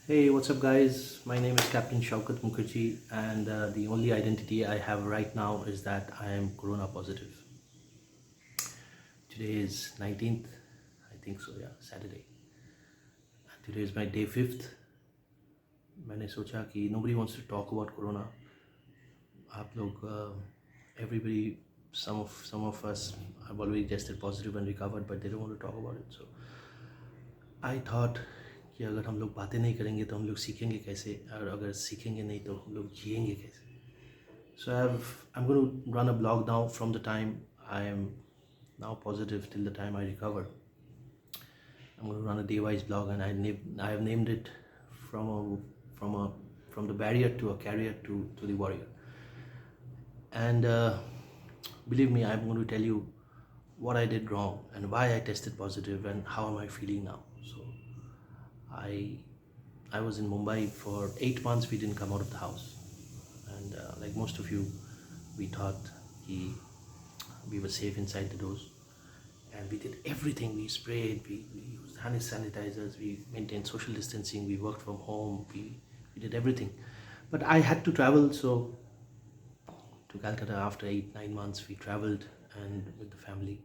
Hey, what's up, guys? My name is Captain Shoukat Mukherjee, and the only identity I have right now is that I am corona positive. Today is 19th, I think so, yeah, Saturday. And today is my day 5th. मैंने सोचा कि nobody wants to talk about corona. आप लोग, everybody, some of us have already tested positive and recovered, but they don't want to talk about it. So I thought कि अगर हम लोग बातें नहीं करेंगे तो हम लोग सीखेंगे कैसे, और अगर सीखेंगे नहीं तो हम लोग जिएंगे कैसे. So I'm going to run a blog now from the time I am now positive till the time I recover. I'm going to run a day-wise blog, and I have named it from from a from the barrier to a carrier to the warrior. And believe me, I'm going to tell you what I did wrong and why I tested positive and how am I feeling now. So I I was in Mumbai for 8 months. We didn't come out of the house, and like most of you, we thought we were safe inside the doors, and we did everything. We sprayed, we used hand sanitizers, we maintained social distancing, we worked from home, we did everything. But I had to travel, so to Calcutta after 8 9 months we traveled, and with the family.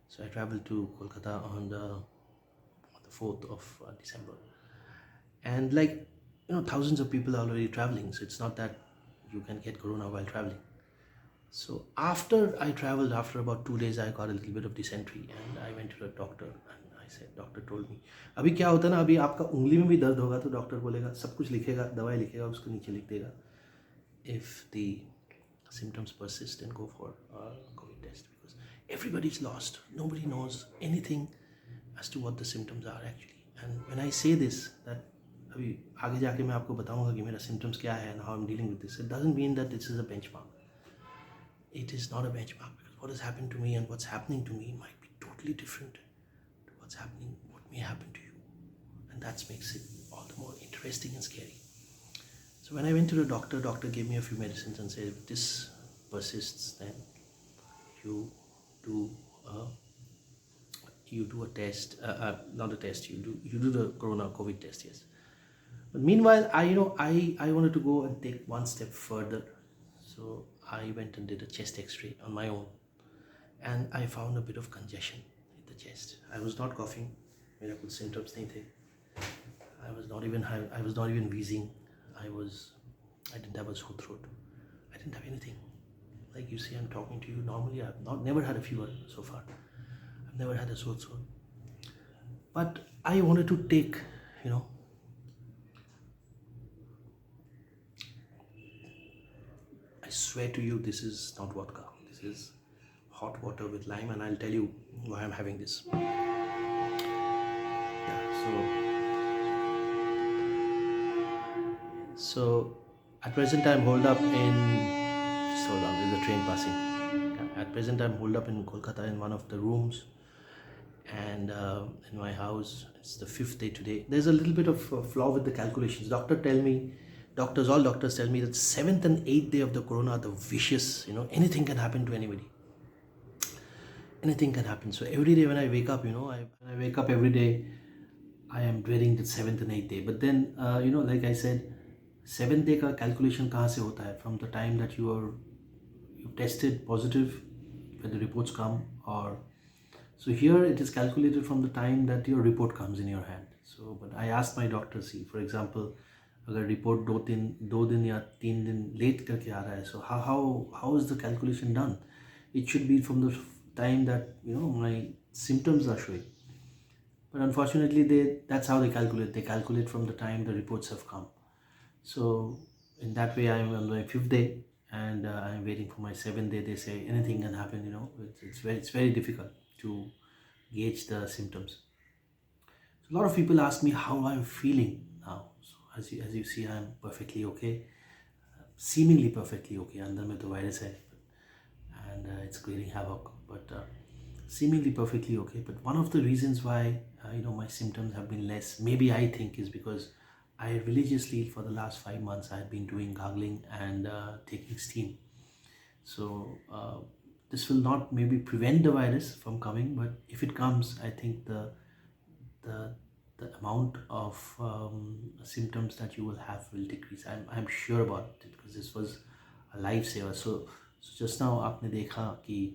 So I traveled to Kolkata on the 4th of December, and like, thousands of people are already traveling, so it's not that you can get corona while traveling. So after I traveled, after about 2 days, I got a little bit of dysentery, and I went to the doctor, and I said, doctor told me, अभी क्या होता है ना, अभी आपका उंगली में भी दर्द होगा तो डॉक्टर बोलेगा, सब कुछ लिखेगा, दवाई लिखेगा, उसको नीचे लिख देगा. If the symptoms persist, then go for a COVID test, because everybody's lost. Nobody knows anything as to what the symptoms are actually. And when I say this, that अभी आगे जाके मैं आपको बताऊंगा कि मेरा symptoms क्या है and how I'm dealing with this, it doesn't mean that this is a benchmark. It is not a benchmark, because what has happened to me and what's happening to me might be totally different to what may happen to you, and that makes it all the more interesting and scary. So when I went to the doctor gave me a few medicines and said, if this persists, then you do a test, not a test. You do the corona COVID test, yes. But meanwhile, I wanted to go and take one step further. So I went and did a chest X-ray on my own, and I found a bit of congestion in the chest. I was not coughing. मेरा कुछ symptoms नहीं थे. I was not even wheezing. I didn't have a sore throat. I didn't have anything. Like you see, I'm talking to you normally. I've never had a fever so far. I've never had a sore throat. But I wanted to take, you know, I swear to you, this is not vodka. This is hot water with lime, and I'll tell you why I'm having this. Yeah, so at present I'm holed up in. Just hold on, there's a train passing. Yeah, at present I'm holed up in Kolkata in one of the rooms, and in my house. It's the 5th day today. There's a little bit of flaw with the calculations. All doctors tell me that 7th and 8th day of the corona are the vicious. Anything can happen to anybody. Anything can happen. So every day when I wake up, when I wake up every day, I am dreading the 7th and 8th day. But then, like I said, 7th day का calculation कहाँ से होता है? From the time that you tested positive, when the reports come, or so here it is calculated from the time that your report comes in your hand. So, but I asked my doctor, see, for example, अगर report दो दिन या 3 दिन late करके आ रहा है, so how is the calculation done? It should be from the time that my symptoms are showing. But unfortunately, that's how they calculate. They calculate from the time the reports have come. So in that way, I'm on my 5th day, and I'm waiting for my 7th day. They say anything can happen. It's very difficult to gauge the symptoms. So a lot of people ask me how I'm feeling now. So as you see, I'm perfectly okay, seemingly perfectly okay. अंदर में तो virus है, and it's creating havoc. But seemingly perfectly okay. But one of the reasons why my symptoms have been less, maybe I think, is because I religiously for the last 5 months I had been doing gargling and taking steam. So this will not maybe prevent the virus from coming, but if it comes, I think the the amount of symptoms that you will have will decrease. I'm sure about it because this was a lifesaver. So just now आपने देखा कि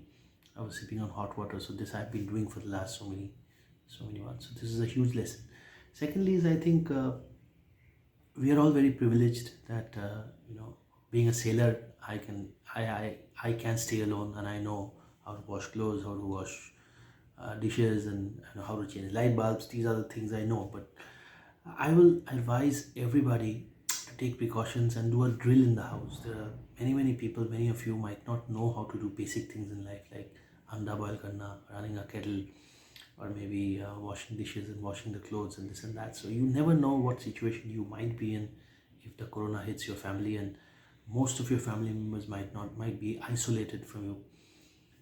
I was sipping on hot water. So this I've been doing for the last so many months. So this is a huge lesson. Secondly is I think we are all very privileged that being a sailor, I can stay alone and I know how to wash clothes, how to wash dishes, and how to change light bulbs. These are the things I know, but I will advise everybody to take precautions and do a drill in the house. There are many people, many of you might not know how to do basic things in life like anda boil karna, running a kettle, or maybe washing dishes and washing the clothes and this and that. So you never know what situation you might be in if the corona hits your family, and most of your family members might be isolated from you.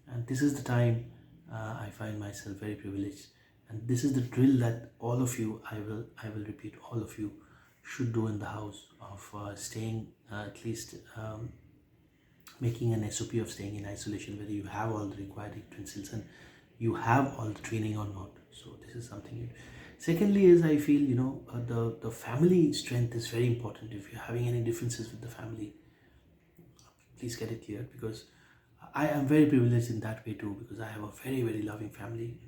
And this is the time I find myself very privileged, and this is the drill that all of you, I will repeat, all of you should do in the house of staying at least making an SOP of staying in isolation, whether you have all the required utensils and you have all the training or not. So this is something you. Secondly is I feel the family strength is very important. If you're having any differences with the family, please get it cleared, because I am very privileged in that way too, because I have a very loving family.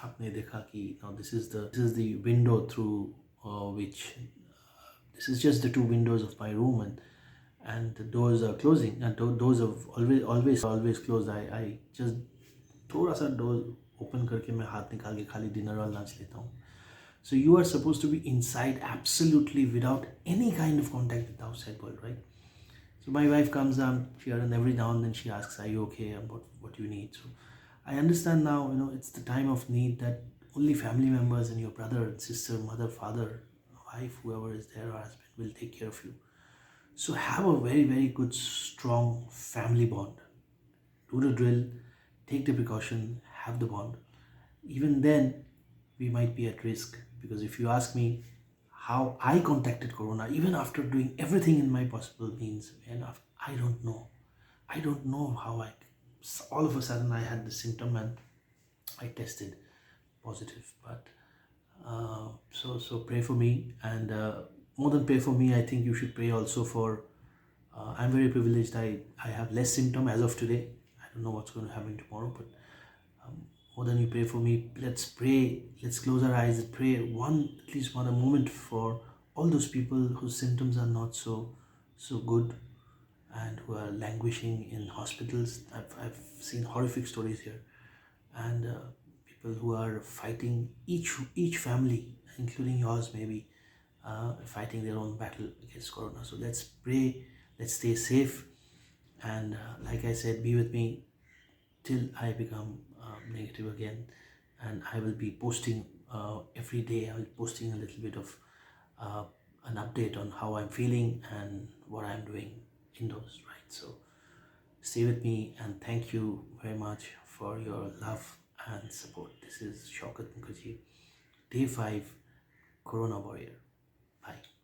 आपने देखा कि now this is the window through which this is just the two windows of my room, and the doors are closing, and doors have always closed. I just थोड़ा सा door open करके मैं हाथ निकाल के खाली डिनर और lunch लेता हूँ. So you are supposed to be inside absolutely without any kind of contact with the outside world, right? So my wife comes here, and every now and then she asks, "Are you okay? And what you need?" So I understand now. It's the time of need that only family members and your brother, sister, mother, father, wife, whoever is there, or husband will take care of you. So have a very good, strong family bond. Do the drill, take the precaution, have the bond. Even then, we might be at risk, because if you ask me how I contacted corona, even after doing everything in my possible means, enough, I don't know. I don't know how all of a sudden I had the symptom and I tested positive. But so pray for me, and more than pray for me, I think you should pray also for. I'm very privileged. I have less symptom as of today. I don't know what's going to happen tomorrow, but more than you pray for me, let's pray. Let's close our eyes and pray at least one a moment for all those people whose symptoms are not so good, and who are languishing in hospitals. I've seen horrific stories here, and people who are fighting, each family, including yours maybe, fighting their own battle against corona. So let's pray, let's stay safe, and like I said, be with me till I become negative again, and I will be posting every day. I will be posting a little bit of an update on how I'm feeling and what I'm doing indoors, right? So stay with me, and thank you very much for your love and support. This is Shoukat Mukherjee, day 5, Corona Warrior. Bye.